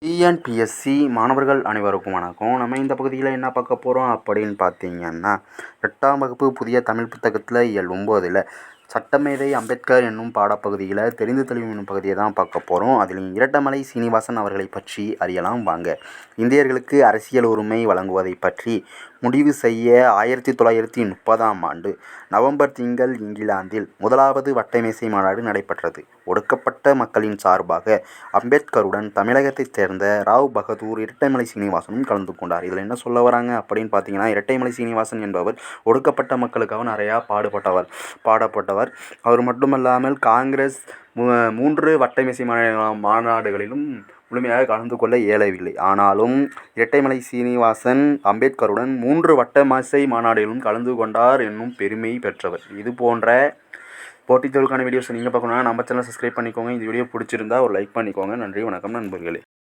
TNPSC மாணவர்கள் அனைவருக்கும் வணக்கம். நம்ம இந்த பகுதியில் என்ன பார்க்க போகிறோம் அப்படின்னு பார்த்தீங்கன்னா, 8ஆம் வகுப்பு புதிய தமிழ் புத்தகத்தில் இயல் 9ல் சட்டமேதை அம்பேத்கர் என்னும் பாடப்பகுதியில் தெரிந்து தெளிவு என்னும் பகுதியை தான் பார்க்க போகிறோம். அதில் இரட்டமலை சீனிவாசன் அவர்களை பற்றி அறியலாம் வாங்க. இந்தியர்களுக்கு அரசியல் உரிமை வழங்குவதை பற்றி முடிவு செய்ய 1930ஆம் ஆண்டு நவம்பர் திங்கள் இங்கிலாந்தில் முதலாவது வட்டமேசை மாநாடு நடைபெற்றது. ஒடுக்கப்பட்ட மக்களின் சார்பாக அம்பேத்கருடன் தமிழகத்தைச் சேர்ந்த ராவ் பகதூர் இரட்டைமலை சீனிவாசனும் கலந்து கொண்டார். இதில் என்ன சொல்ல வராங்க அப்படின்னு பார்த்தீங்கன்னா, இரட்டைமலை சீனிவாசன் என்பவர் ஒடுக்கப்பட்ட மக்களுக்காக நிறையா பாடப்பட்டவர். அவர் மட்டுமல்லாமல் காங்கிரஸ் 3 வட்டமேசை மாநாடுகளிலும் முழுமையாக கலந்து கொள்ள இயலவில்லை. ஆனாலும் இரட்டைமலை சீனிவாசன் அம்பேத்கருடன் 3 வட்டமேசை மாநாடுகளிலும் கலந்து கொண்டார் என்னும் பெருமை பெற்றவர். இது போன்ற போட்டித் தேர்வுக்கான வீடியோஸ் நீங்கள் பார்க்கணும்னா நம்ம சேனலை சப்ஸ்கிரைப் பண்ணிக்கோங்க. இந்த வீடியோ பிடிச்சிருந்தா ஒரு லைக் பண்ணிக்கோங்க. நன்றி, வணக்கம் நண்பர்களே.